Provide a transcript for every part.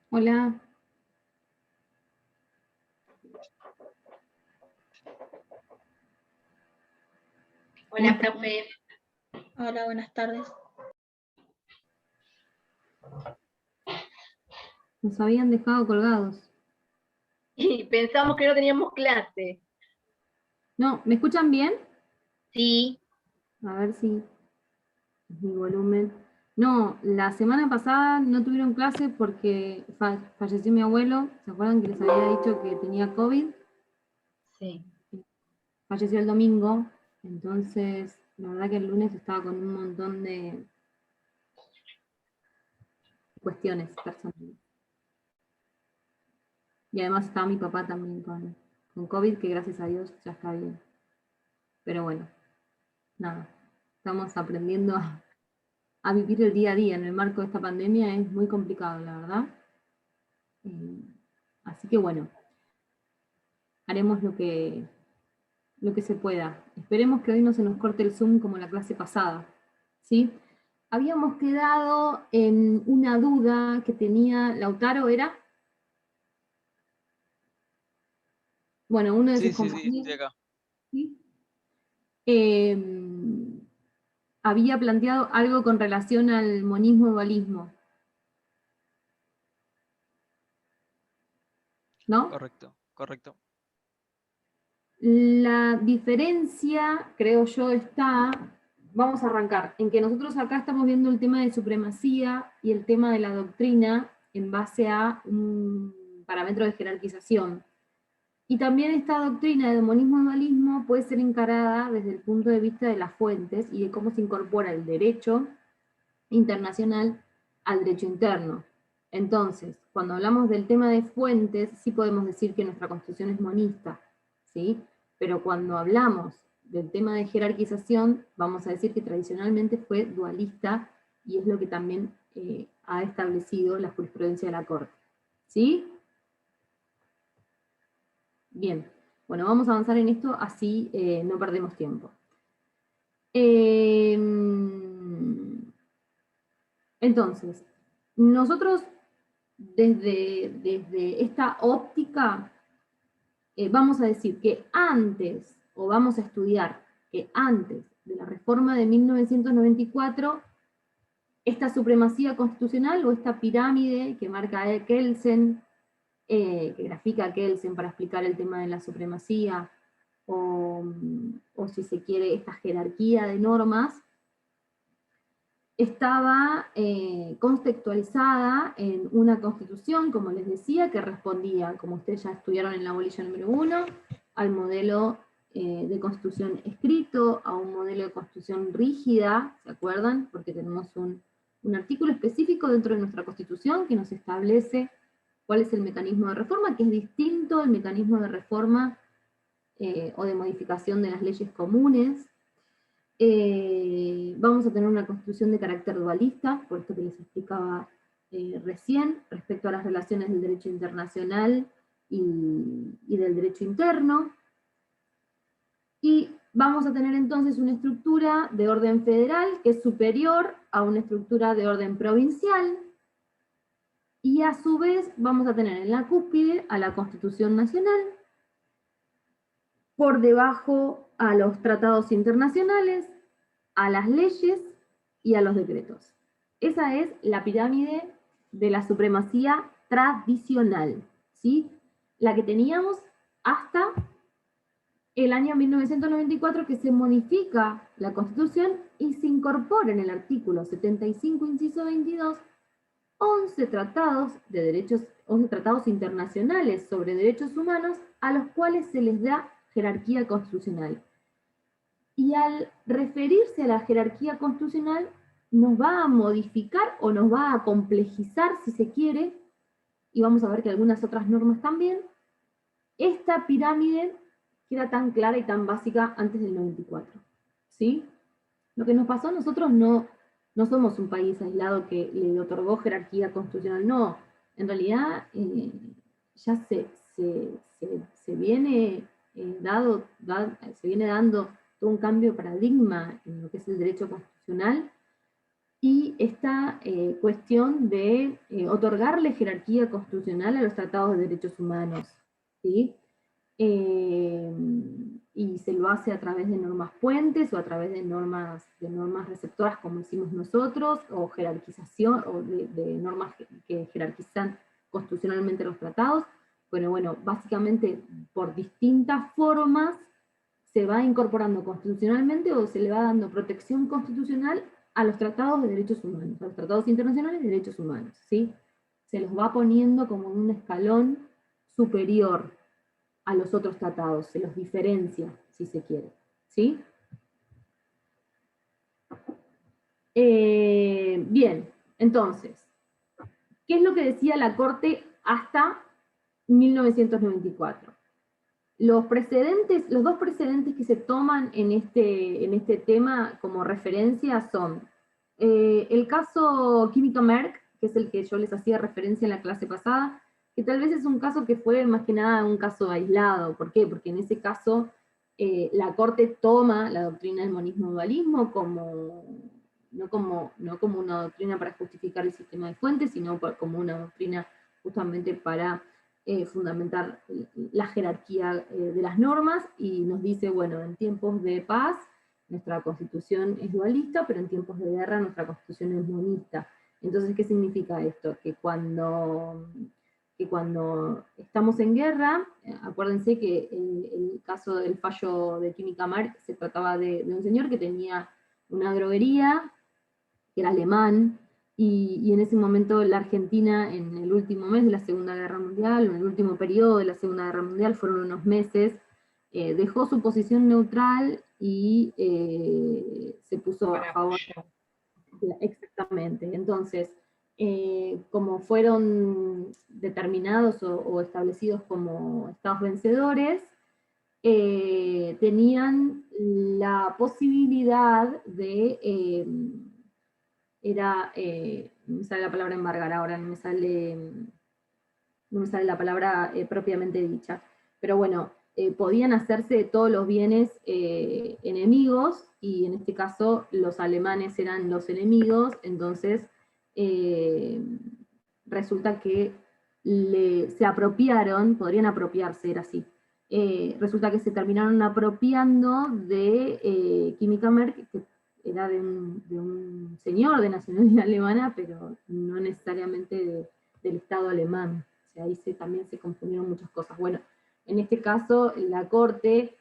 Hola, ¿cómo Hola, estás? profe. Hola, buenas tardes. Nos habían dejado colgados. Y pensamos que no teníamos clase. No, ¿me escuchan bien? Sí, A ver si es mi volumen. No, la semana pasada no tuvieron clase porque falleció mi abuelo. ¿Se acuerdan que les había dicho que tenía COVID? sí. Falleció el domingo, entonces la verdad que el lunes estaba con un montón de cuestiones personales. Y además estaba mi papá también con COVID, que gracias a Dios ya está bien. Pero bueno, nada, estamos aprendiendo a vivir el día a día en el marco de esta pandemia. Es muy complicado, la verdad. Así que bueno, haremos lo que se pueda. Esperemos que hoy no se nos corte el Zoom como la clase pasada, ¿sí? Habíamos quedado en una duda que tenía Lautaro, ¿era? Bueno, uno de sus Sí, estoy compañeros, acá. ¿sí? Eh, había planteado algo con relación al monismo-dualismo, ¿no? Correcto. La diferencia, creo yo, está, vamos a arrancar, en que nosotros acá estamos viendo el tema de supremacía y el tema de la doctrina en base a un parámetro de jerarquización. Y también esta doctrina de monismo-dualismo puede ser encarada desde el punto de vista de las fuentes y de cómo se incorpora el derecho internacional al derecho interno. Entonces, cuando hablamos del tema de fuentes, sí podemos decir que nuestra Constitución es monista, ¿sí? Pero cuando hablamos del tema de jerarquización, vamos a decir que tradicionalmente fue dualista y es lo que también ha establecido la jurisprudencia de la Corte. ¿Sí? Bien. Bueno, vamos a avanzar en esto, así no perdemos tiempo. Entonces, nosotros desde esta óptica vamos a decir que antes, o vamos a estudiar que antes de la reforma de 1994, esta supremacía constitucional o esta pirámide que marca Kelsen, que grafica Kelsen para explicar el tema de la supremacía, o si se quiere, esta jerarquía de normas, estaba contextualizada en una constitución, como les decía, que respondía, como ustedes ya estudiaron en la bolilla número 1, al modelo de constitución escrito, a un modelo de constitución rígida, ¿se acuerdan? Porque tenemos un artículo específico dentro de nuestra constitución que nos establece cuál es el mecanismo de reforma, que es distinto al mecanismo de reforma o de modificación de las leyes comunes. Vamos a tener una constitución de carácter dualista, por esto que les explicaba recién, respecto a las relaciones del derecho internacional y del derecho interno. Y vamos a tener entonces una estructura de orden federal que es superior a una estructura de orden provincial, y a su vez vamos a tener en la cúspide a la Constitución Nacional, por debajo a los tratados internacionales, a las leyes y a los decretos. Esa es la pirámide de la supremacía tradicional, ¿sí? La que teníamos hasta el año 1994, que se modifica la Constitución y se incorpora en el artículo 75, inciso 22, 11 tratados de derechos, 11 tratados internacionales sobre derechos humanos a los cuales se les da jerarquía constitucional. Y al referirse a la jerarquía constitucional, nos va a modificar o nos va a complejizar, si se quiere, y vamos a ver que algunas otras normas también, esta pirámide que era tan clara y tan básica antes del 94. ¿Sí? Lo que nos pasó a nosotros no somos un país aislado que le otorgó jerarquía constitucional, no. En realidad ya se viene se viene dando todo un cambio de paradigma en lo que es el derecho constitucional, y esta cuestión de otorgarle jerarquía constitucional a los tratados de derechos humanos, ¿sí? Y se lo hace a través de normas puentes o a través de normas receptoras como hicimos nosotros, o jerarquización, o de normas que jerarquizan constitucionalmente los tratados. Bueno, básicamente por distintas formas se va incorporando constitucionalmente o se le va dando protección constitucional a los tratados de derechos humanos, a los tratados internacionales de derechos humanos, ¿sí? Se los va poniendo como en un escalón superior a los otros tratados, se los diferencia, si se quiere, ¿sí? Bien, entonces, ¿qué es lo que decía la Corte hasta 1994? Los dos precedentes que se toman en este tema como referencia son el caso Química Merck, que es el que yo les hacía referencia en la clase pasada, que tal vez es un caso que fue más que nada un caso aislado. ¿Por qué? Porque en ese caso la Corte toma la doctrina del monismo-dualismo no como una doctrina para justificar el sistema de fuentes, sino como una doctrina justamente para fundamentar la jerarquía de las normas, y nos dice, bueno, en tiempos de paz nuestra constitución es dualista, pero en tiempos de guerra nuestra constitución es monista. Entonces, ¿qué significa esto? Que cuando estamos en guerra, acuérdense que el caso del fallo de Química Merck se trataba de un señor que tenía una droguería, que era alemán, y en ese momento la Argentina, en el último mes de la Segunda Guerra Mundial, o en el último periodo de la Segunda Guerra Mundial, fueron unos meses, dejó su posición neutral y se puso a favor. Exactamente. Entonces, como fueron determinados o establecidos como estados vencedores, tenían la posibilidad de no me sale la palabra embargar ahora, no me sale la palabra propiamente dicha, pero bueno, podían hacerse de todos los bienes enemigos, y en este caso los alemanes eran los enemigos. Entonces resulta que se apropiaron, podrían apropiarse, era así, resulta que se terminaron apropiando de Química Merck, que era de un señor de nacionalidad alemana, pero no necesariamente del Estado alemán. O sea, ahí también se confundieron muchas cosas. Bueno, en este caso, la Corte,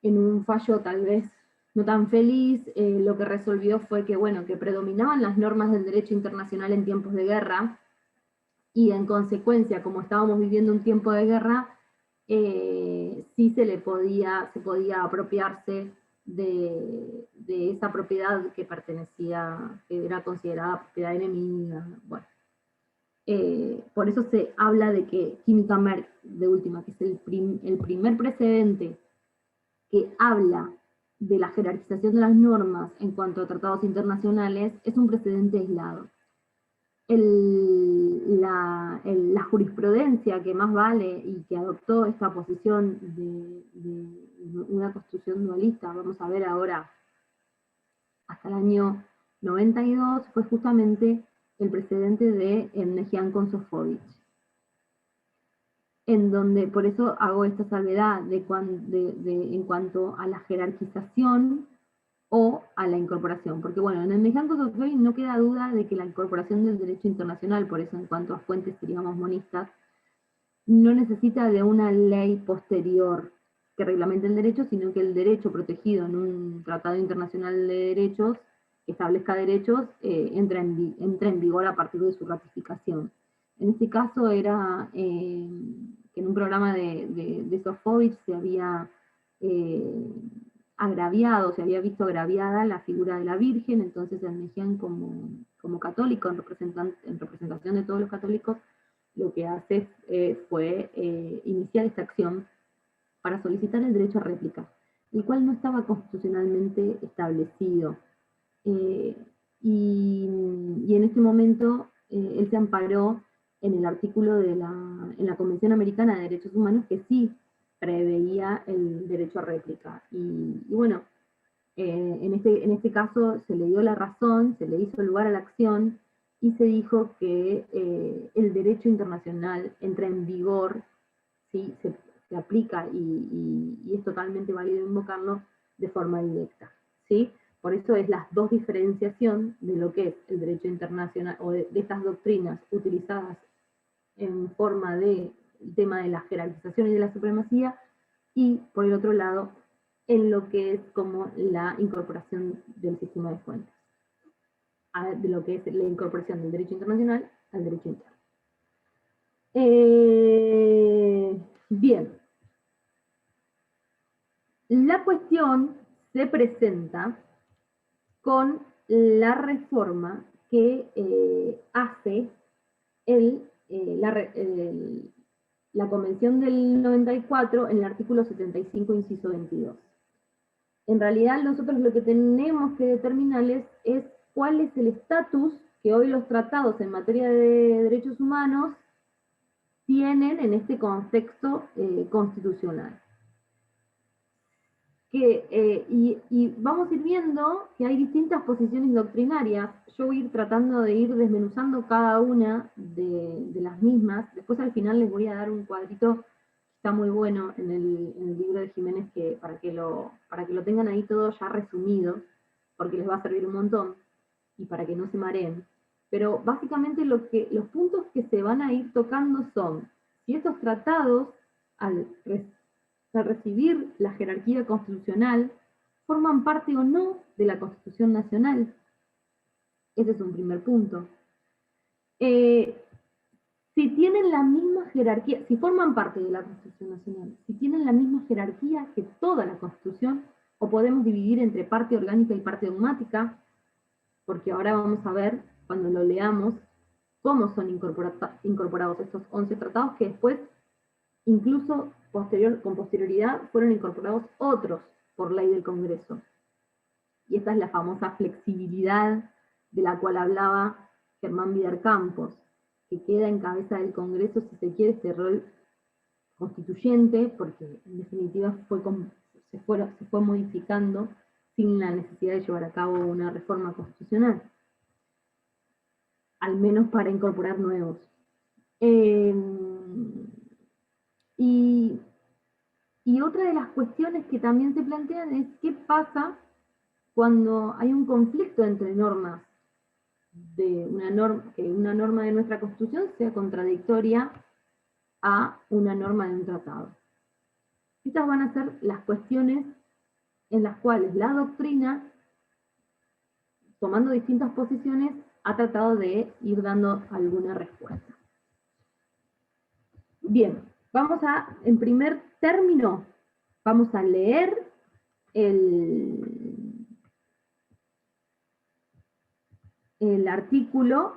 en un fallo tal vez no tan feliz, lo que resolvió fue que, bueno, que predominaban las normas del derecho internacional en tiempos de guerra, y en consecuencia, como estábamos viviendo un tiempo de guerra, sí se podía apropiarse de esa propiedad que era considerada propiedad enemiga. Bueno, por eso se habla de que Química Merck, de última, que es el primer precedente que habla de la jerarquización de las normas en cuanto a tratados internacionales, es un precedente aislado. La jurisprudencia que más vale y que adoptó esta posición de una construcción dualista, vamos a ver ahora, hasta el año 92, fue justamente el precedente de Mnejian con Sofovich, en donde, por eso hago esta salvedad en cuanto a la jerarquización o a la incorporación, porque bueno, en el Mnejian con Sofovich no queda duda de que la incorporación del derecho internacional, por eso en cuanto a fuentes seríamos monistas, no necesita de una ley posterior que reglamente el derecho, sino que el derecho protegido en un tratado internacional de derechos, que establezca derechos, entra en vigor a partir de su ratificación. En este caso era que en un programa de Sofovich se había se había visto agraviada la figura de la Virgen. Entonces el Mnejian como católico, en representación de todos los católicos, lo que hace fue iniciar esta acción para solicitar el derecho a réplica, el cual no estaba constitucionalmente establecido. Y en este momento él se amparó en el artículo en la Convención Americana de Derechos Humanos, que sí preveía el derecho a réplica. Y bueno, en este caso se le dio la razón, se le hizo lugar a la acción, y se dijo que el derecho internacional entra en vigor, ¿sí? Se aplica y es totalmente válido invocarlo de forma directa, ¿sí? Por eso es la dos diferenciación de lo que es el derecho internacional, o de estas doctrinas utilizadas en forma de el tema de la jerarquización y de la supremacía, y por el otro lado, en lo que es como la incorporación del sistema de fuentes, de lo que es la incorporación del derecho internacional al derecho interno. Bien. La cuestión se presenta con la reforma que hace la Convención del 94 en el artículo 75, inciso 22. En realidad nosotros lo que tenemos que determinarles es cuál es el estatus que hoy los tratados en materia de derechos humanos tienen en este contexto constitucional. Y vamos a ir viendo que hay distintas posiciones doctrinarias. Yo voy a ir tratando de ir desmenuzando cada una de las mismas. Después al final les voy a dar un cuadrito que está muy bueno en el libro de Jiménez, para que lo tengan ahí todo ya resumido, porque les va a servir un montón, y para que no se mareen. Pero básicamente los puntos que se van a ir tocando son si estos tratados, al recibir la jerarquía constitucional, forman parte o no de la Constitución Nacional. Ese es un primer punto. Si tienen la misma jerarquía, si forman parte de la Constitución Nacional, si tienen la misma jerarquía que toda la Constitución, o podemos dividir entre parte orgánica y parte dogmática, porque ahora vamos a ver, cuando lo leamos, cómo son incorporados estos 11 tratados, que después, incluso con posterioridad, fueron incorporados otros por ley del Congreso. Y esta es la famosa flexibilidad de la cual hablaba Germán Vidal Campos, que queda en cabeza del Congreso, si se quiere, este rol constituyente, porque en definitiva se fue modificando sin la necesidad de llevar a cabo una reforma constitucional, al menos para incorporar nuevos. Y otra de las cuestiones que también se plantean es qué pasa cuando hay un conflicto entre normas, que una norma de nuestra Constitución sea contradictoria a una norma de un tratado. Estas van a ser las cuestiones en las cuales la doctrina, tomando distintas posiciones, ha tratado de ir dando alguna respuesta. Bien, en primer término, vamos a leer el artículo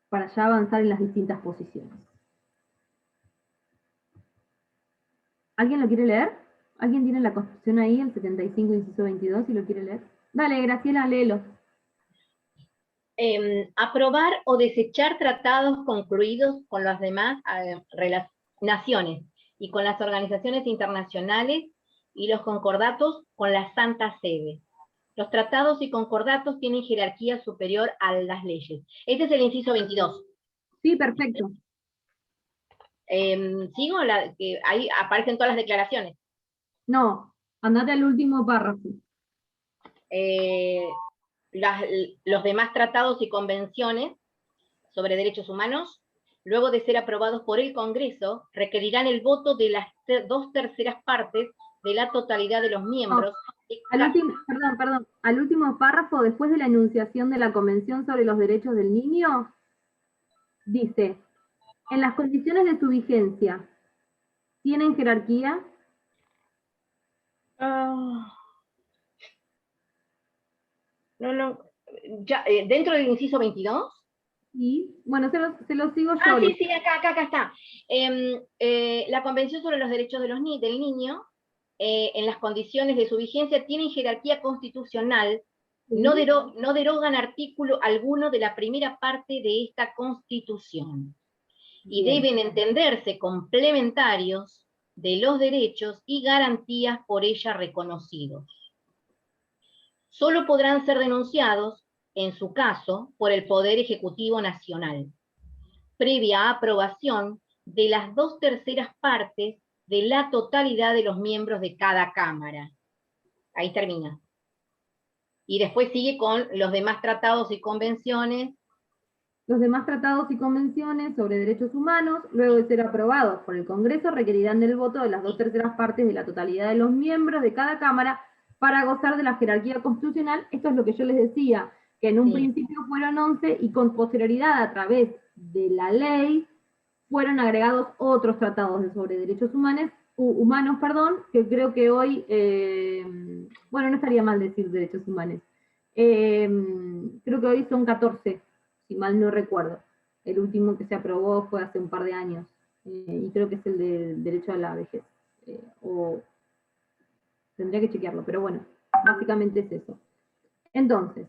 para ya avanzar en las distintas posiciones. ¿Alguien lo quiere leer? ¿Alguien tiene la Constitución ahí, el 75, inciso 22, si lo quiere leer? Dale, Graciela, léelo. Aprobar o desechar tratados concluidos con las demás naciones y con las organizaciones internacionales y los concordatos con la Santa Sede. Los tratados y concordatos tienen jerarquía superior a las leyes. Este es el inciso 22. Sí, perfecto. ¿Sigo? Que ahí aparecen todas las declaraciones. No, andate al último párrafo. Los demás tratados y convenciones sobre derechos humanos, luego de ser aprobados por el Congreso, requerirán el voto de las 2/3 partes de la totalidad de los miembros. Al último párrafo, después de la enunciación de la Convención sobre los Derechos del Niño, dice, en las condiciones de su vigencia, ¿tienen jerarquía? No, ya, ¿dentro del inciso 22? Sí, bueno, se lo sigo yo. Sí, acá está. La Convención sobre los Derechos del Niño, en las condiciones de su vigencia, tienen jerarquía constitucional, sí. No derogan artículo alguno de la primera parte de esta Constitución, y bien, deben entenderse complementarios de los derechos y garantías por ella reconocidos. solo podrán ser denunciados, en su caso, por el Poder Ejecutivo Nacional, previa aprobación de las 2/3 partes de la totalidad de los miembros de cada Cámara. Ahí termina. Y después sigue con los demás tratados y convenciones. Los demás tratados y convenciones sobre derechos humanos, luego de ser aprobados por el Congreso, requerirán del voto de las 2/3 partes de la totalidad de los miembros de cada Cámara para gozar de la jerarquía constitucional. Esto es lo que yo les decía, que en un principio fueron 11 y con posterioridad a través de la ley fueron agregados otros tratados sobre derechos humanos, que creo que hoy, bueno, no estaría mal decir derechos humanos, creo que hoy son 14, si mal no recuerdo. El último que se aprobó fue hace un par de años, y creo que es el del derecho a la vejez, o tendría que chequearlo, pero bueno, básicamente es eso. Entonces,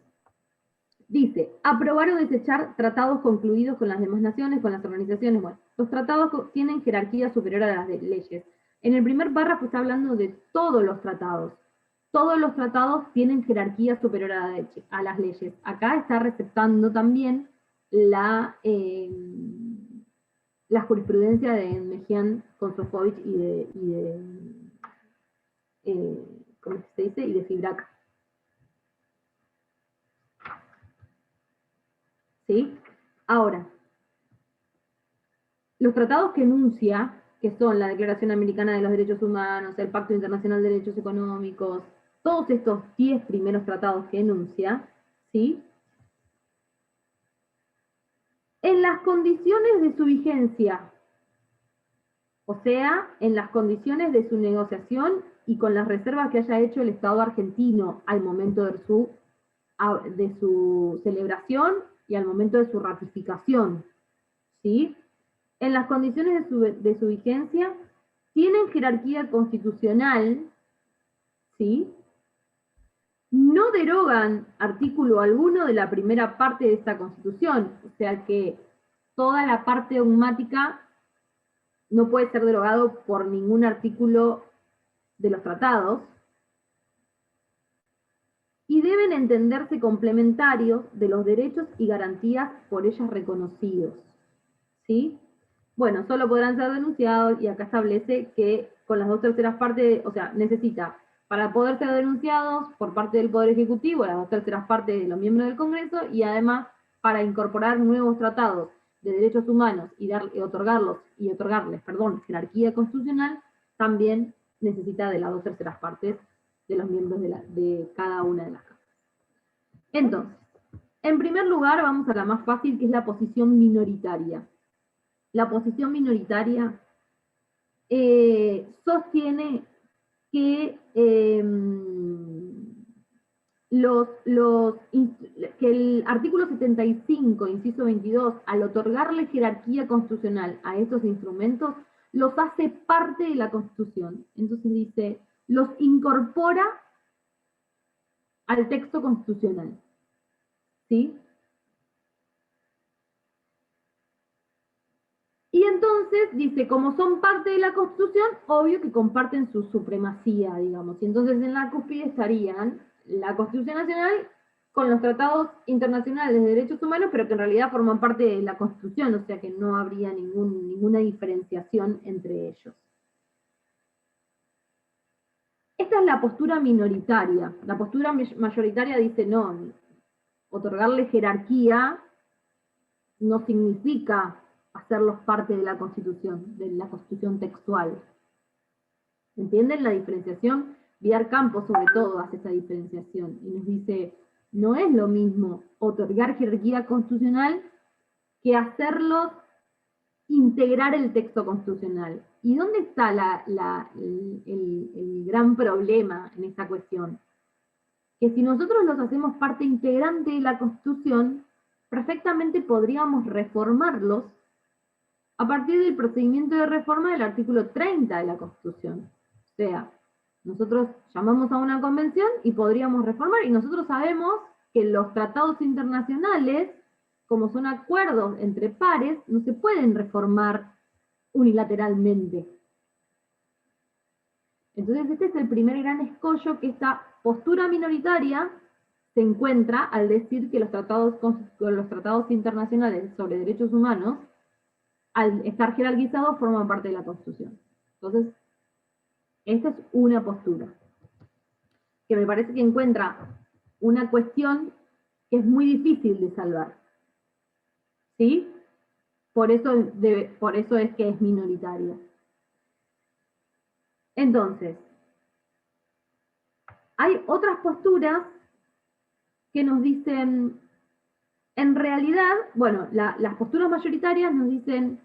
dice, aprobar o desechar tratados concluidos con las demás naciones, con las organizaciones. Bueno, los tratados tienen jerarquía superior a las de leyes. En el primer párrafo está hablando de todos los tratados. Todos los tratados tienen jerarquía superior a las leyes. Acá está receptando también la jurisprudencia de Mejian con Sofovich y de ¿cómo se dice? Y de Fibrac. ¿Sí? Ahora, los tratados que enuncia, que son la Declaración Americana de los Derechos Humanos, el Pacto Internacional de Derechos Económicos, todos estos 10 primeros tratados que enuncia, ¿sí? En las condiciones de su vigencia, o sea, en las condiciones de su negociación y con las reservas que haya hecho el Estado argentino al momento de su celebración y al momento de su ratificación, ¿sí? En las condiciones de su vigencia, tienen jerarquía constitucional, ¿sí? No derogan artículo alguno de la primera parte de esta Constitución, o sea que toda la parte dogmática no puede ser derogado por ningún artículo de los tratados, y deben entenderse complementarios de los derechos y garantías por ellas reconocidos, ¿sí? Bueno, solo podrán ser denunciados, y acá establece que con las 2/3 partes, o sea, necesita, para poder ser denunciados por parte del Poder Ejecutivo, las 2/3 partes de los miembros del Congreso, y además para incorporar nuevos tratados de derechos humanos y otorgarles, jerarquía constitucional, también necesita de las 2/3 partes de los miembros de cada una de las cámaras. Entonces, en primer lugar, vamos a la más fácil, que es la posición minoritaria. La posición minoritaria sostiene que, que el artículo 75, inciso 22, al otorgarle jerarquía constitucional a estos instrumentos, los hace parte de la Constitución. Entonces dice, los incorpora al texto constitucional. ¿Sí? Y entonces dice, como son parte de la Constitución, obvio que comparten su supremacía, digamos. Y entonces en la cúspide estarían la Constitución Nacional con los tratados internacionales de derechos humanos, pero que en realidad forman parte de la Constitución, o sea que no habría ninguna diferenciación entre ellos. Esta es la postura minoritaria. La postura mayoritaria dice, no, otorgarle jerarquía no significa hacerlos parte de la Constitución textual. ¿Entienden la diferenciación? Villar Campos, sobre todo, hace esa diferenciación y nos dice, no es lo mismo otorgar jerarquía constitucional que hacerlos integrar el texto constitucional. ¿Y dónde está el gran problema en esta cuestión? Que si nosotros los hacemos parte integrante de la Constitución, perfectamente podríamos reformarlos a partir del procedimiento de reforma del artículo 30 de la Constitución. O sea, nosotros llamamos a una convención y podríamos reformar, y nosotros sabemos que los tratados internacionales, como son acuerdos entre pares, no se pueden reformar unilateralmente. Entonces este es el primer gran escollo, que esta postura minoritaria se encuentra al decir que los tratados internacionales sobre derechos humanos, al estar jerarquizados, forman parte de la Constitución. Entonces, esta es una postura, que me parece que encuentra una cuestión que es muy difícil de salvar. ¿Sí? Por eso es que es minoritaria. Entonces, hay otras posturas que nos dicen, en realidad, bueno, las posturas mayoritarias nos dicen,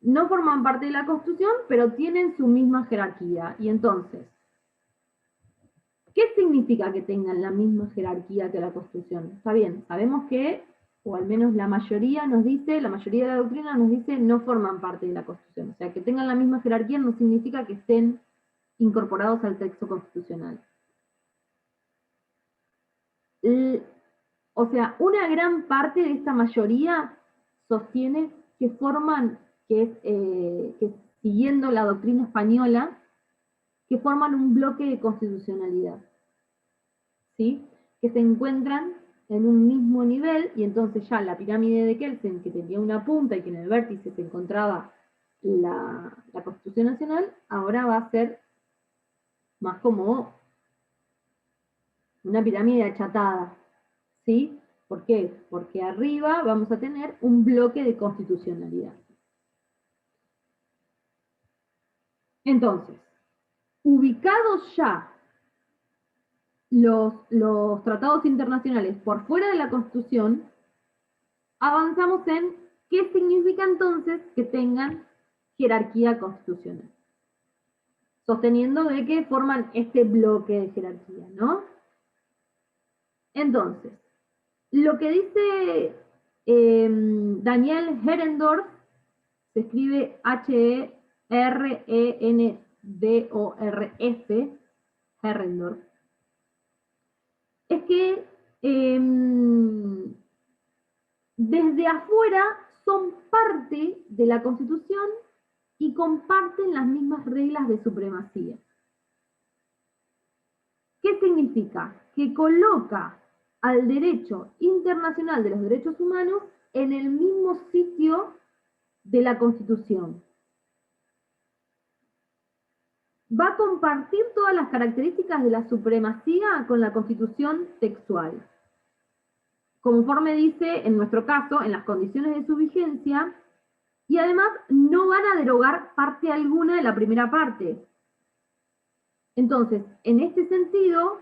no forman parte de la Constitución, pero tienen su misma jerarquía. Y entonces, ¿qué significa que tengan la misma jerarquía que la Constitución? Está bien, sabemos que, o al menos la mayoría nos dice, la mayoría de la doctrina nos dice, no forman parte de la Constitución. O sea, que tengan la misma jerarquía no significa que estén incorporados al texto constitucional. O sea, una gran parte de esta mayoría sostiene que forman, que siguiendo la doctrina española, que forman un bloque de constitucionalidad, ¿sí? Que se encuentran en un mismo nivel, y entonces ya la pirámide de Kelsen, que tenía una punta y que en el vértice se encontraba la Constitución Nacional, ahora va a ser más como una pirámide achatada, ¿sí? ¿Por qué? Porque arriba vamos a tener un bloque de constitucionalidad. Entonces, ubicados ya los tratados internacionales por fuera de la Constitución, avanzamos en qué significa entonces que tengan jerarquía constitucional, sosteniendo de que forman este bloque de jerarquía, ¿no? Entonces, lo que dice Daniel Herendorf, se escribe H-E-R-E-N-D-O-R-F, Herendorf, es que desde afuera son parte de la Constitución y comparten las mismas reglas de supremacía. ¿Qué significa? Que coloca al derecho internacional de los derechos humanos en el mismo sitio de la Constitución. Va a compartir todas las características de la supremacía con la Constitución textual. Conforme dice, en nuestro caso, en las condiciones de su vigencia, y además no van a derogar parte alguna de la primera parte. Entonces, en este sentido,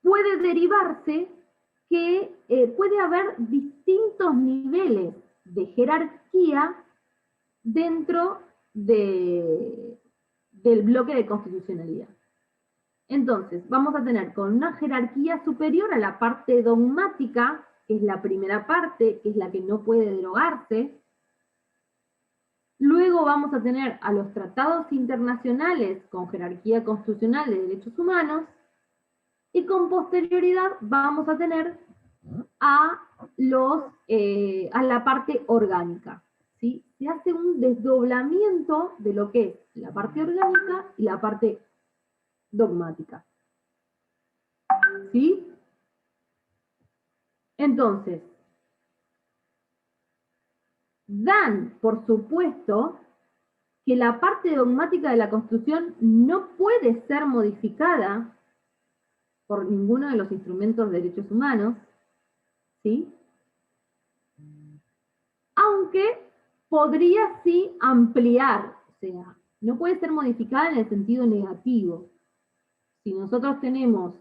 puede derivarse que puede haber distintos niveles de jerarquía dentro del bloque de constitucionalidad. Entonces, vamos a tener con una jerarquía superior a la parte dogmática, que es la primera parte, que es la que no puede derogarse. Luego vamos a tener a los tratados internacionales con jerarquía constitucional de derechos humanos, y con posterioridad vamos a tener a la parte orgánica, ¿sí? Se hace un desdoblamiento de lo que es la parte orgánica y la parte dogmática, ¿sí? Entonces, dan por supuesto que la parte dogmática de la Constitución no puede ser modificada por ninguno de los instrumentos de derechos humanos, ¿sí? Aunque podría sí ampliar, o sea, no puede ser modificada en el sentido negativo. Si nosotros tenemos,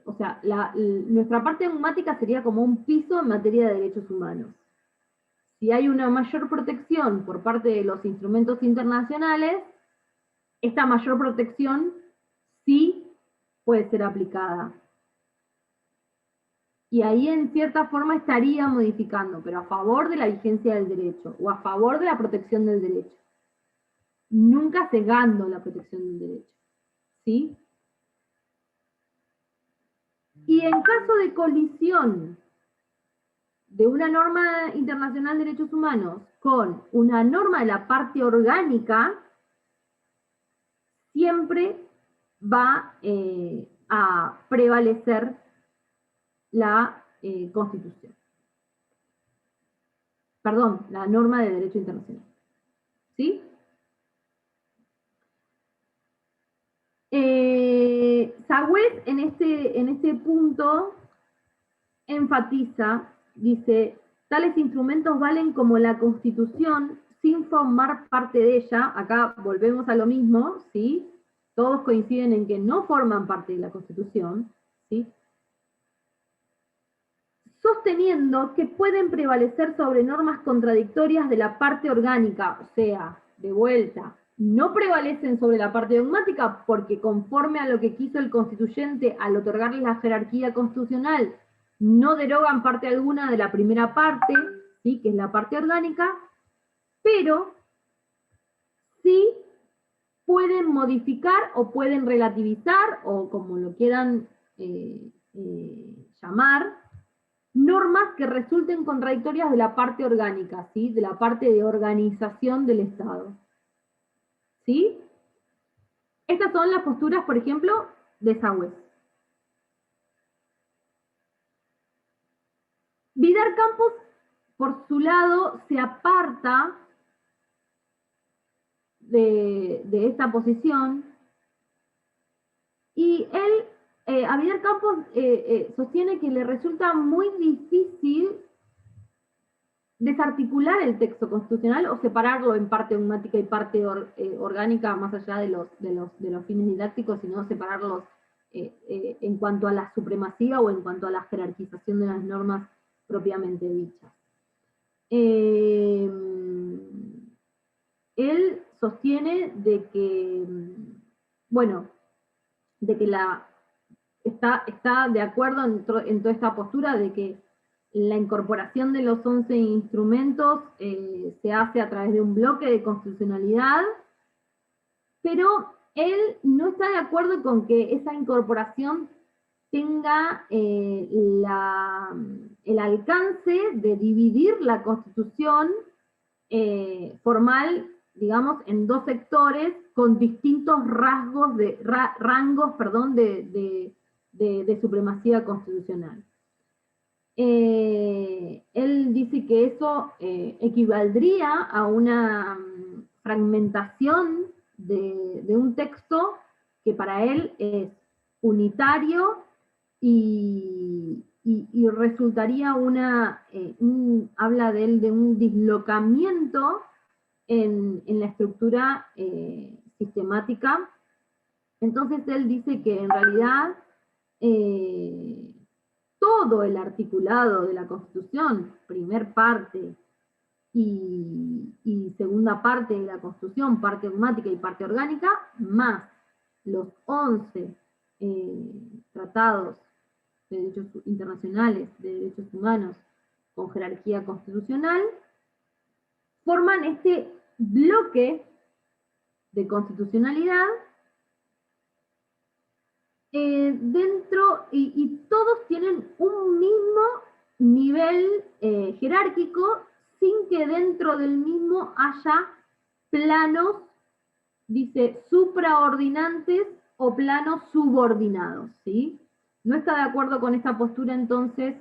o sea, nuestra parte dogmática sería como un piso en materia de derechos humanos. Si hay una mayor protección por parte de los instrumentos internacionales, esta mayor protección sí puede ser aplicada. Y ahí en cierta forma estaría modificando, pero a favor de la vigencia del derecho, o a favor de la protección del derecho. Nunca cegando la protección del derecho. ¿Sí? Y en caso de colisión de una norma internacional de derechos humanos con una norma de la parte orgánica, siempre va a prevalecer la Constitución. Perdón, la norma de derecho internacional. ¿Sí? Sagüez en este punto enfatiza, dice, tales instrumentos valen como la Constitución sin formar parte de ella. Acá volvemos a lo mismo, ¿sí? Todos coinciden en que no forman parte de la Constitución, ¿sí? Sosteniendo que pueden prevalecer sobre normas contradictorias de la parte orgánica, o sea, de vuelta, no prevalecen sobre la parte dogmática porque conforme a lo que quiso el constituyente al otorgarles la jerarquía constitucional, no derogan parte alguna de la primera parte, ¿sí? Que es la parte orgánica, pero sí pueden modificar o pueden relativizar, o como lo quieran llamar, normas que resulten contradictorias de la parte orgánica, ¿sí? De la parte de organización del Estado. ¿Sí? Estas son las posturas, por ejemplo, de Sagüez. Vidar Campos, por su lado, se aparta de esta posición y él, a Vidar Campos sostiene que le resulta muy difícil desarticular el texto constitucional o separarlo en parte dogmática y parte orgánica, más allá de los fines didácticos, sino separarlos en cuanto a la supremacía o en cuanto a la jerarquización de las normas propiamente dichas. Él sostiene de que, bueno, de que está de acuerdo en toda esta postura de que la incorporación de los 11 instrumentos se hace a través de un bloque de constitucionalidad, pero él no está de acuerdo con que esa incorporación tenga el alcance de dividir la Constitución formal, digamos, en dos sectores con distintos rangos de supremacía constitucional. Él dice que eso equivaldría a una fragmentación de un texto que para él es unitario y resultaría habla de él de un dislocamiento en la estructura sistemática. Entonces él dice que en realidad todo el articulado de la Constitución, primer parte y segunda parte de la Constitución, parte dogmática y parte orgánica, más los 11 tratados de derechos internacionales, de derechos humanos, con jerarquía constitucional, forman este bloque de constitucionalidad dentro, y todos tienen un mismo nivel jerárquico, sin que dentro del mismo haya planos, dice, supraordinantes o planos subordinados, ¿sí? No está de acuerdo con esta postura, entonces,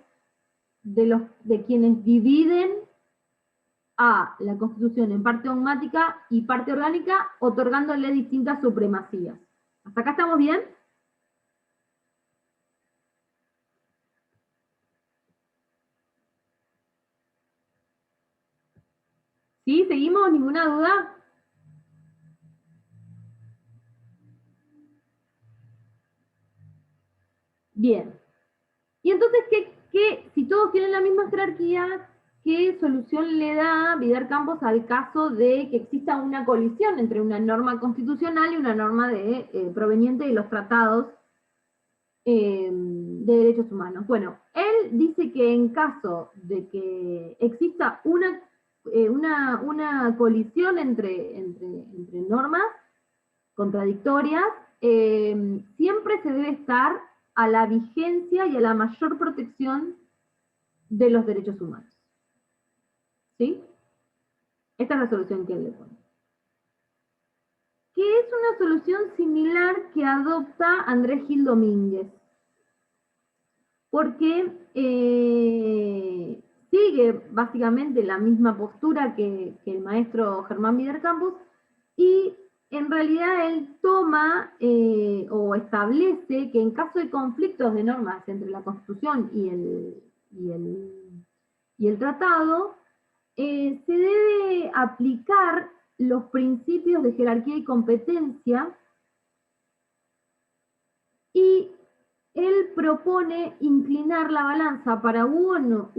de quienes dividen a la Constitución en parte dogmática y parte orgánica, otorgándole distintas supremacías. ¿Hasta acá estamos bien? ¿Sí? ¿Seguimos? ¿Ninguna duda? Bien. Y entonces, si todos tienen la misma jerarquía, ¿qué solución le da Vidar Campos al caso de que exista una colisión entre una norma constitucional y una norma proveniente de los tratados de derechos humanos? Bueno, él dice que en caso de que exista una colisión entre normas contradictorias, siempre se debe estar a la vigencia y a la mayor protección de los derechos humanos. ¿Sí? Esta es la solución que él le pone. que es una solución similar que adopta Andrés Gil Domínguez, porque sigue básicamente la misma postura que el maestro Germán Vidercampos, y en realidad él toma o establece que en caso de conflictos de normas entre la Constitución y el tratado, se debe aplicar los principios de jerarquía y competencia, y él propone inclinar la balanza para uno,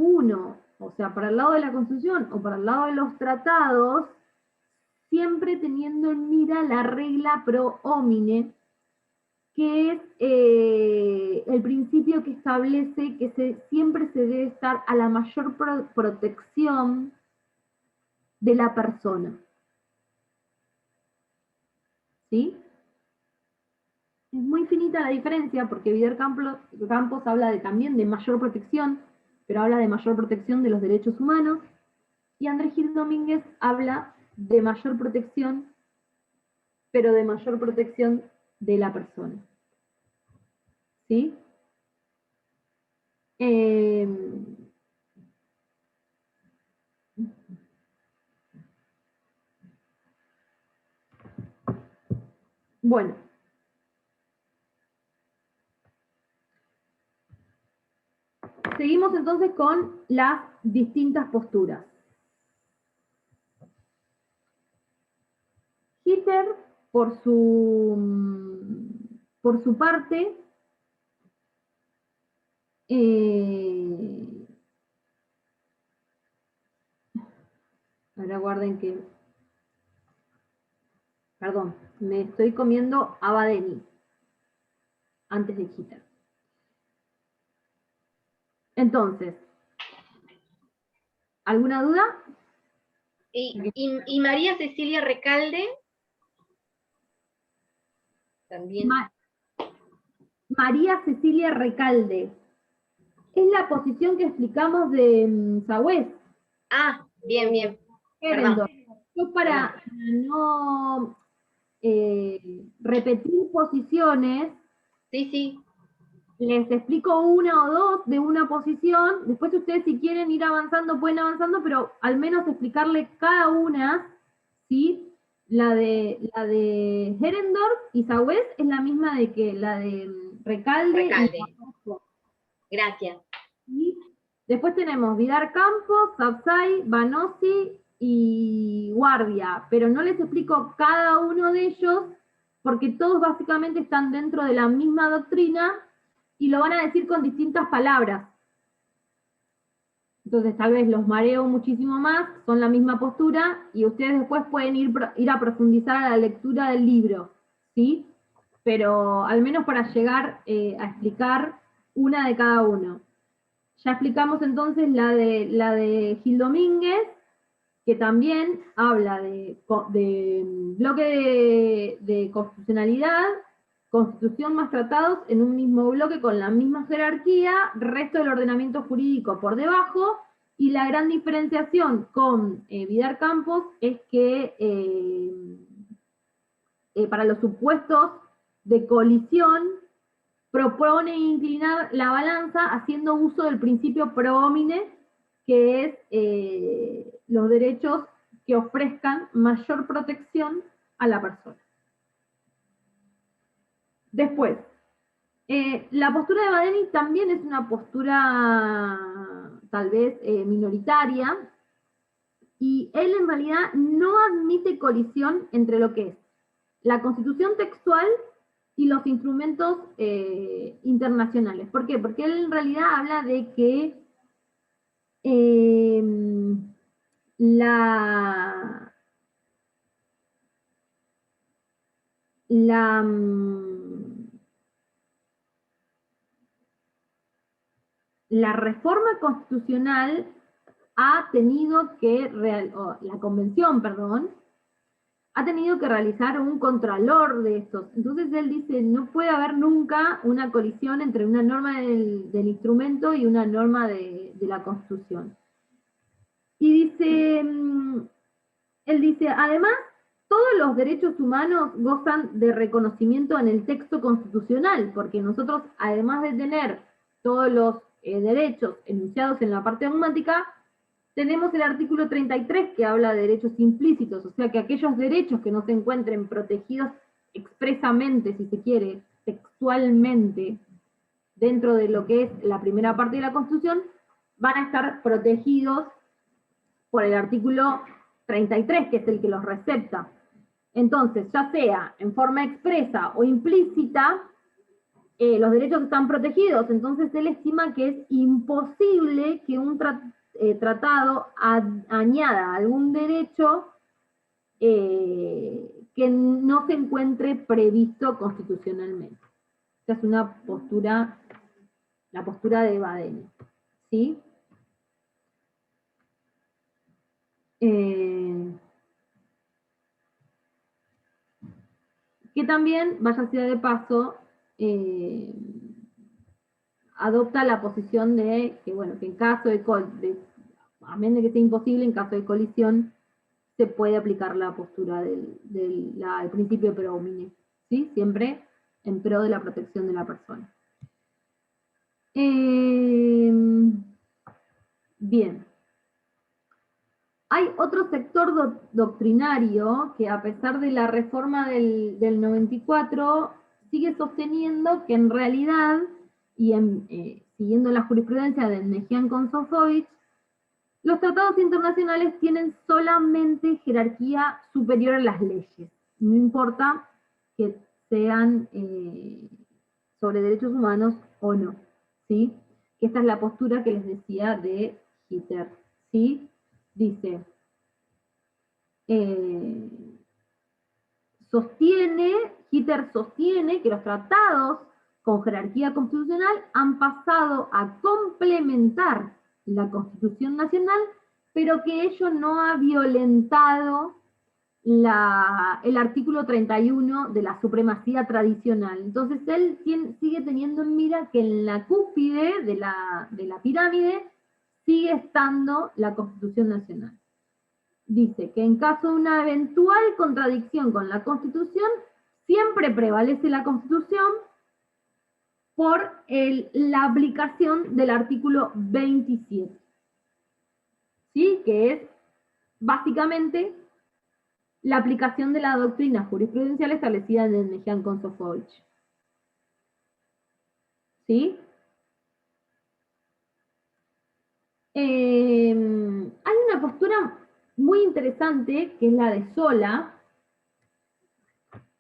o sea, para el lado de la Constitución o para el lado de los tratados, siempre teniendo en mira la regla pro homine, que es el principio que establece que siempre se debe estar a la mayor protección de la persona. ¿Sí? Es muy finita la diferencia, porque Vidercampos habla también de mayor protección, pero habla de mayor protección de los derechos humanos, y Andrés Gil Domínguez habla de mayor protección, pero de mayor protección de la persona. ¿Sí? Bueno. Seguimos entonces con las distintas posturas. Hitler, por su parte, ahora guarden que, perdón, me estoy comiendo a Badeni antes de Hitler. Entonces, ¿alguna duda? Y María Cecilia Recalde también. María Cecilia Recalde. Es la posición que explicamos de Sagüez. Ah, bien, bien. Perdón. Yo para no repetir posiciones, sí, les explico una o dos de una posición, después ustedes si quieren ir avanzando, pueden avanzando, pero al menos explicarle cada una, ¿sí? La de Herendorf y Sagüez es la misma de que la de Recalde. Gracias. Y después tenemos Vidar Campos, Sapsay, Banossi y Guardia, pero no les explico cada uno de ellos porque todos básicamente están dentro de la misma doctrina y lo van a decir con distintas palabras. Entonces tal vez los mareo muchísimo más, son la misma postura, y ustedes después pueden ir a profundizar a la lectura del libro, ¿sí? Pero al menos para llegar a explicar una de cada uno. Ya explicamos entonces la de Gil Domínguez, que también habla de bloque de constitucionalidad, constitución más tratados en un mismo bloque con la misma jerarquía, resto del ordenamiento jurídico por debajo, y la gran diferenciación con Vidar Campos es que para los supuestos de colisión propone inclinar la balanza haciendo uso del principio pro homine, que es los derechos que ofrezcan mayor protección a la persona. Después, la postura de Badeni también es una postura tal vez minoritaria, y él en realidad no admite colisión entre lo que es la constitución textual y los instrumentos internacionales. ¿Por qué? Porque él en realidad habla de que la reforma constitucional ha tenido que, la convención, perdón, ha tenido que realizar un contralor de estos. Entonces él dice, no puede haber nunca una colisión entre una norma del instrumento y una norma de la Constitución. Y dice, él dice, además, todos los derechos humanos gozan de reconocimiento en el texto constitucional, porque nosotros, además de tener todos los derechos enunciados en la parte dogmática, tenemos el artículo 33 que habla de derechos implícitos, o sea que aquellos derechos que no se encuentren protegidos expresamente, si se quiere, textualmente, dentro de lo que es la primera parte de la Constitución, van a estar protegidos por el artículo 33, que es el que los recepta. Entonces, ya sea en forma expresa o implícita, los derechos están protegidos, entonces él estima que es imposible que un tratado añada algún derecho que no se encuentre previsto constitucionalmente. Esta es una postura, la postura de Badeni, ¿sí? Que también, vaya sea de paso, adopta la posición de que, bueno, que en caso a menos de que sea imposible, en caso de colisión, se puede aplicar la postura del principio pro homine, ¿sí? Siempre en pro de la protección de la persona. Bien. Hay otro sector doctrinario que, a pesar de la reforma del 94, sigue sosteniendo que en realidad, y siguiendo la jurisprudencia de Nejian con Sofovich, los tratados internacionales tienen solamente jerarquía superior a las leyes. No importa que sean sobre derechos humanos o no, ¿sí? Que esta es la postura que les decía de Hitler, ¿sí? Dice, Hitler sostiene que los tratados con jerarquía constitucional han pasado a complementar la Constitución Nacional, pero que ello no ha violentado el artículo 31 de la supremacía tradicional. Entonces él sigue teniendo en mira que en la cúspide de la pirámide sigue estando la Constitución Nacional. Dice que en caso de una eventual contradicción con la Constitución, siempre prevalece la Constitución por la aplicación del artículo 27. ¿Sí? Que es básicamente la aplicación de la doctrina jurisprudencial establecida en el Nejian con Sofovich. ¿Sí? Hay una postura muy interesante, que es la de Sola.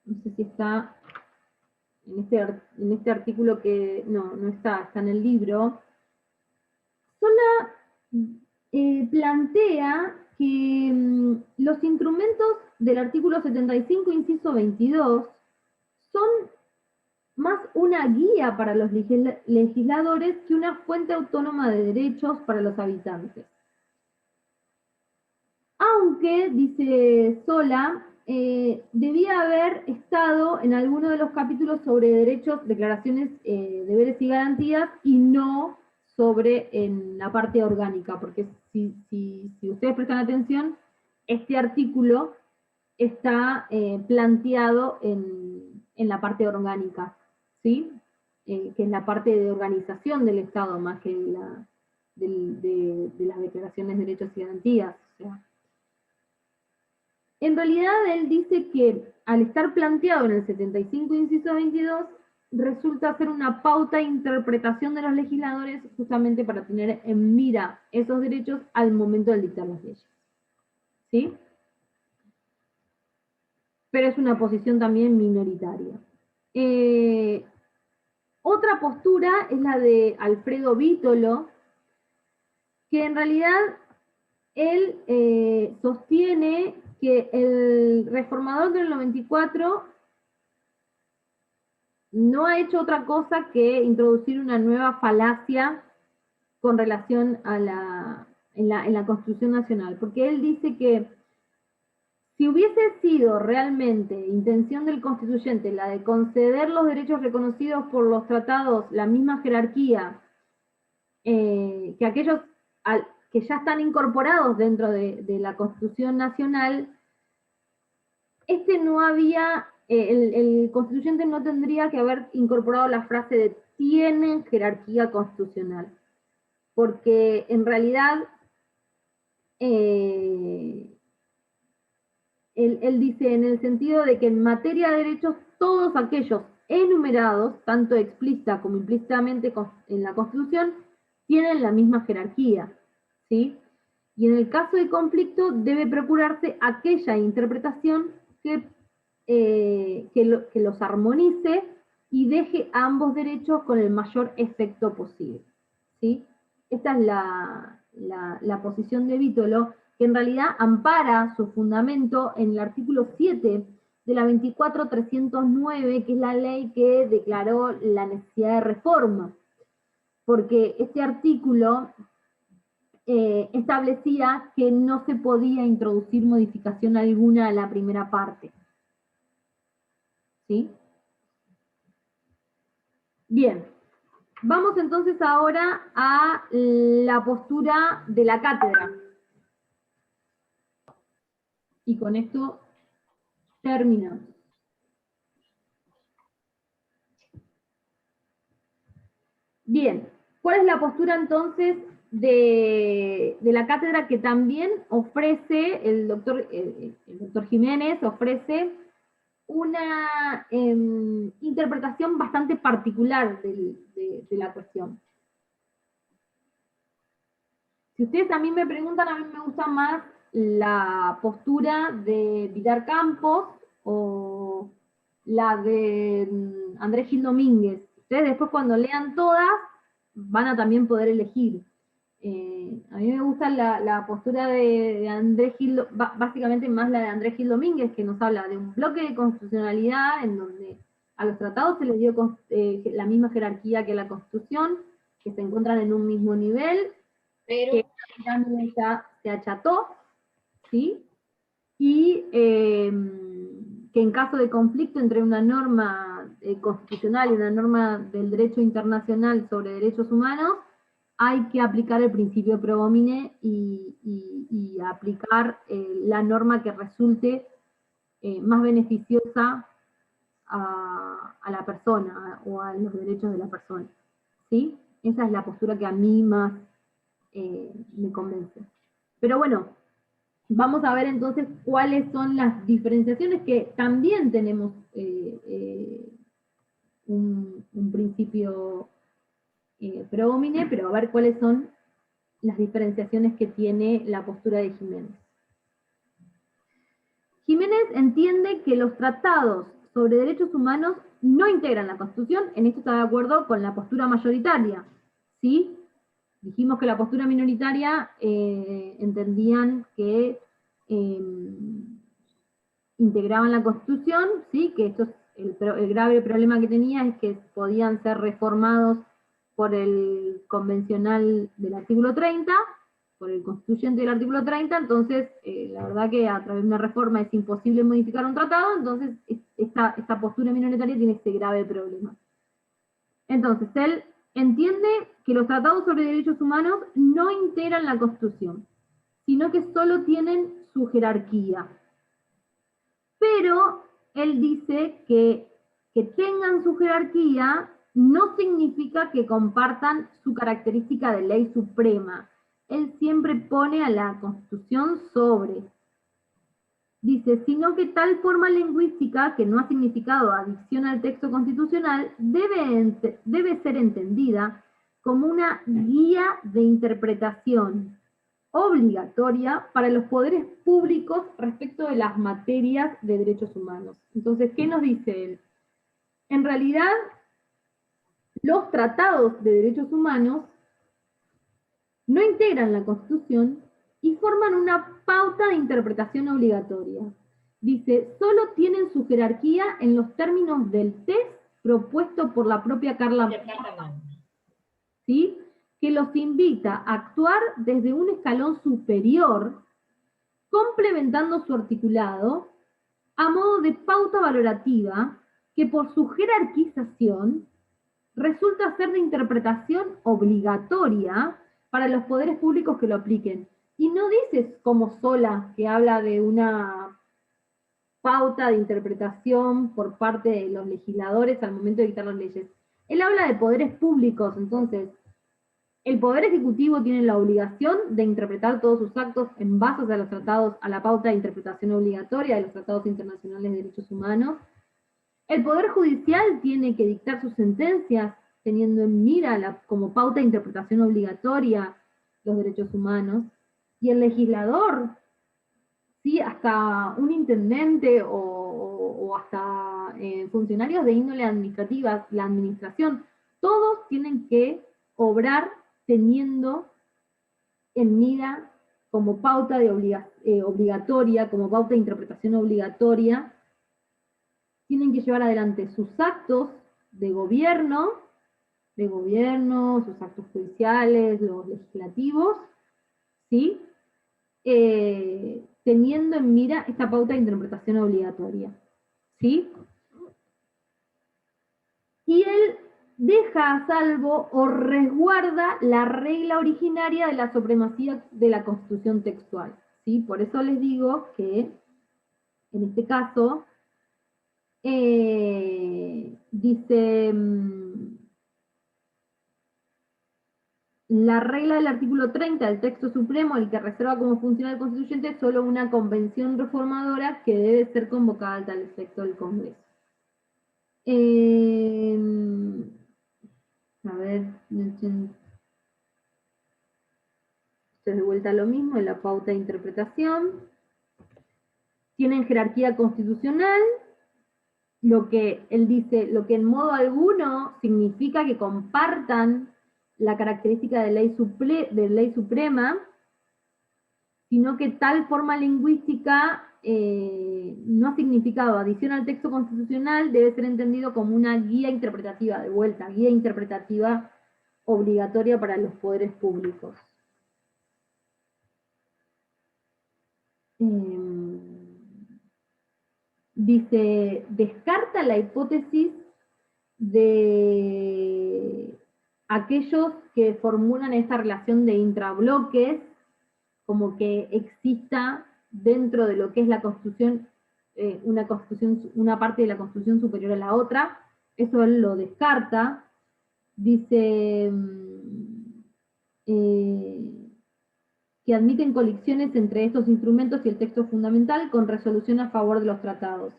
No sé si está en este artículo que no está en el libro. Sola plantea que los instrumentos del artículo 75, inciso 22, son más una guía para los legisladores que una fuente autónoma de derechos para los habitantes. Aunque, dice Sola, debía haber estado en alguno de los capítulos sobre derechos, declaraciones, deberes y garantías, y no sobre en la parte orgánica, porque si ustedes prestan atención, este artículo está planteado en la parte orgánica, ¿sí? Que es la parte de organización del Estado, más que de las declaraciones de derechos y garantías. O sea, en realidad él dice que al estar planteado en el 75, inciso 22, resulta ser una pauta de interpretación de los legisladores justamente para tener en mira esos derechos al momento de dictar las leyes. ¿Sí? Pero es una posición también minoritaria. Otra postura es la de Alfredo Vítolo, que en realidad él sostiene que el reformador del 94 no ha hecho otra cosa que introducir una nueva falacia con relación a en la Constitución Nacional, porque él dice que si hubiese sido realmente intención del constituyente la de conceder los derechos reconocidos por los tratados, la misma jerarquía que aquellos que ya están incorporados dentro de la Constitución Nacional, no había, el constituyente no tendría que haber incorporado la frase de tienen jerarquía constitucional, porque en realidad él dice en el sentido de que en materia de derechos todos aquellos enumerados, tanto explícita como implícitamente en la Constitución, tienen la misma jerarquía, ¿sí? Y en el caso de conflicto debe procurarse aquella interpretación que los armonice y deje a ambos derechos con el mayor efecto posible, ¿sí? Esta es la posición de Vítolo, que en realidad ampara su fundamento en el artículo 7 de la 24.309, que es la ley que declaró la necesidad de reforma, porque este artículo establecía que no se podía introducir modificación alguna a la primera parte. ¿Sí? Bien, vamos entonces ahora a la postura de la cátedra. Y con esto terminamos. Bien, ¿cuál es la postura entonces de la cátedra que también ofrece el doctor Jiménez? Ofrece una interpretación bastante particular de la cuestión. Si ustedes a mí me preguntan, a mí me gusta más la postura de Vidal Campos o la de Andrés Gil Domínguez. Ustedes después cuando lean todas van a también poder elegir. A mí me gusta la postura de Andrés Gil, básicamente más la de Andrés Gil Domínguez, que nos habla de un bloque de constitucionalidad en donde a los tratados se les dio la misma jerarquía que la Constitución, que se encuentran en un mismo nivel, pero que la pirámide ya se acható, ¿sí? Y que en caso de conflicto entre una norma constitucional y una norma del derecho internacional sobre derechos humanos, hay que aplicar el principio pro homine y aplicar la norma que resulte más beneficiosa a la persona o a los derechos de la persona. ¿Sí? Esa es la postura que a mí más me convence. Pero bueno, vamos a ver entonces cuáles son las diferenciaciones, que también tenemos un principio pro homine, pero a ver cuáles son las diferenciaciones que tiene la postura de Jiménez. Jiménez entiende que los tratados sobre derechos humanos no integran la Constitución, en esto está de acuerdo con la postura mayoritaria, ¿sí? Dijimos que la postura minoritaria entendían que integraban la Constitución, ¿sí? Que esto es el grave problema que tenía es que podían ser reformados por el convencional del artículo 30, por el constituyente del artículo 30, entonces la verdad que a través de una reforma es imposible modificar un tratado, entonces esta postura minoritaria tiene este grave problema. Entonces, él entiende que los tratados sobre derechos humanos no integran la Constitución, sino que solo tienen su jerarquía. Pero él dice que tengan su jerarquía no significa que compartan su característica de ley suprema. Él siempre pone a la Constitución sobre. Dice, sino que tal forma lingüística, que no ha significado adicción al texto constitucional, debe ser entendida como una guía de interpretación obligatoria para los poderes públicos respecto de las materias de derechos humanos. Entonces, ¿qué nos dice él? En realidad, los tratados de derechos humanos no integran la Constitución y forman una pauta de interpretación obligatoria. Dice, solo tienen su jerarquía en los términos del test propuesto por la propia Carta Magna, ¿sí? Que los invita a actuar desde un escalón superior, complementando su articulado, a modo de pauta valorativa, que por su jerarquización resulta ser de interpretación obligatoria para los poderes públicos que lo apliquen. Y no dices como Sola, que habla de una pauta de interpretación por parte de los legisladores al momento de dictar las leyes. Él habla de poderes públicos, entonces, el Poder Ejecutivo tiene la obligación de interpretar todos sus actos en base a los tratados, a la pauta de interpretación obligatoria de los tratados internacionales de derechos humanos. El Poder Judicial tiene que dictar sus sentencias teniendo en mira como pauta de interpretación obligatoria los derechos humanos. Y el legislador, ¿sí? Hasta un intendente o hasta funcionarios de índole administrativa, la administración, todos tienen que obrar teniendo en mira como pauta de obligatoria, como pauta de interpretación obligatoria, tienen que llevar adelante sus actos de gobierno, sus actos judiciales, los legislativos, ¿sí? Teniendo en mira esta pauta de interpretación obligatoria, ¿sí? Y él deja a salvo o resguarda la regla originaria de la supremacía de la Constitución textual, ¿sí? Por eso les digo que, en este caso, dice, la regla del artículo 30 del texto supremo, el que reserva como función al constituyente, es solo una convención reformadora que debe ser convocada al tal efecto del Congreso. A ver, esto es de vuelta a lo mismo, en la pauta de interpretación. Tienen jerarquía constitucional, lo que él dice, lo que en modo alguno significa que compartan la característica de ley suprema, sino que tal forma lingüística no ha significado adición al texto constitucional, debe ser entendido como una guía interpretativa, de vuelta, guía interpretativa obligatoria para los poderes públicos. Dice, descarta la hipótesis de aquellos que formulan esta relación de intrabloques, como que exista dentro de lo que es la Constitución, una parte de la Constitución superior a la otra. Eso él lo descarta. Dice que admiten colisiones entre estos instrumentos y el texto fundamental con resolución a favor de los tratados.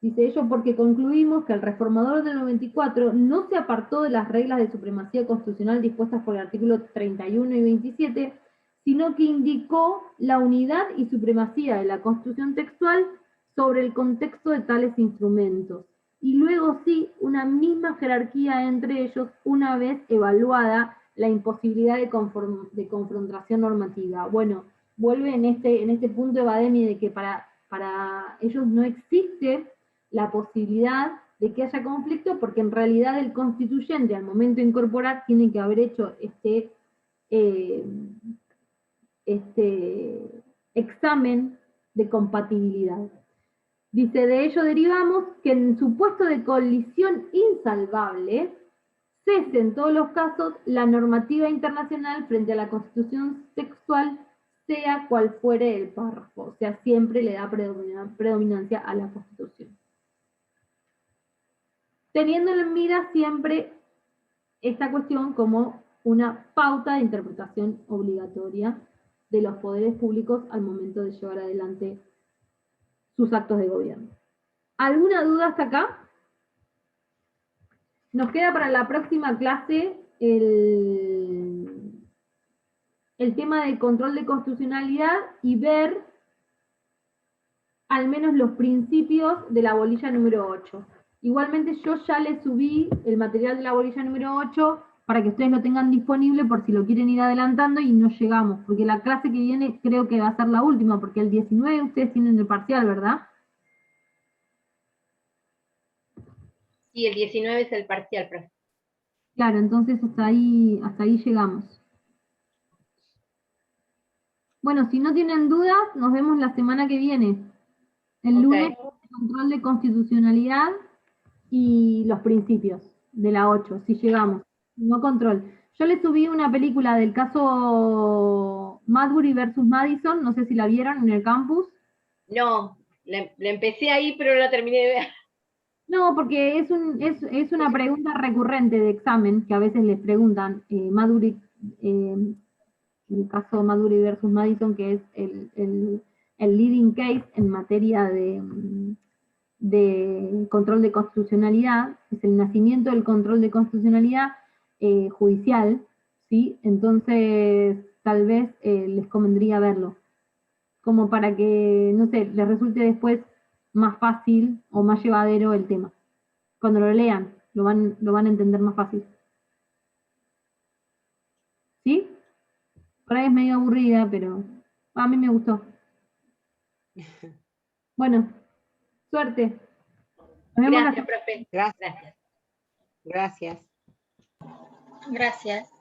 Dice ello porque concluimos que el reformador del 94 no se apartó de las reglas de supremacía constitucional dispuestas por el artículo 31 y 27, sino que indicó la unidad y supremacía de la Constitución textual sobre el contexto de tales instrumentos. Y luego sí, una misma jerarquía entre ellos, una vez evaluada la imposibilidad de confrontación normativa. Bueno, vuelve en este punto de Bademi de que para ellos no existe la posibilidad de que haya conflicto, porque en realidad el constituyente al momento de incorporar tiene que haber hecho este examen de compatibilidad. Dice, de ello derivamos que en supuesto de colisión insalvable, cese en todos los casos la normativa internacional frente a la Constitución textual, sea cual fuere el párrafo, o sea, siempre le da predominancia a la Constitución. Teniendo en mira siempre esta cuestión como una pauta de interpretación obligatoria de los poderes públicos al momento de llevar adelante sus actos de gobierno. ¿Alguna duda hasta acá? Nos queda para la próxima clase el tema del control de constitucionalidad y ver al menos los principios de la bolilla número 8. Igualmente yo ya les subí el material de la bolilla número 8 para que ustedes lo tengan disponible por si lo quieren ir adelantando y no llegamos, porque la clase que viene creo que va a ser la última, porque el 19 ustedes tienen el parcial, ¿verdad? Sí, el 19 es el parcial, profe. Claro, entonces hasta ahí llegamos. Bueno, si no tienen dudas, nos vemos la semana que viene. El lunes, control de constitucionalidad y los principios de la 8, si llegamos. No control. Yo les subí una película del caso Marbury versus Madison, no sé si la vieron en el campus. No, Le empecé ahí, pero no la terminé de ver. No, porque es una pregunta recurrente de examen que a veces les preguntan, Maduri, el caso Maduri versus Madison, que es el leading case en materia de control de constitucionalidad, es el nacimiento del control de constitucionalidad judicial, ¿sí? Entonces, tal vez les convendría verlo, como para que, no sé, les resulte después más fácil o más llevadero el tema. Cuando lo lean, lo van a entender más fácil. ¿Sí? Por ahí es medio aburrida, pero a mí me gustó. Bueno, suerte. Nos vemos Gracias, profe. Gracias. Gracias. Gracias.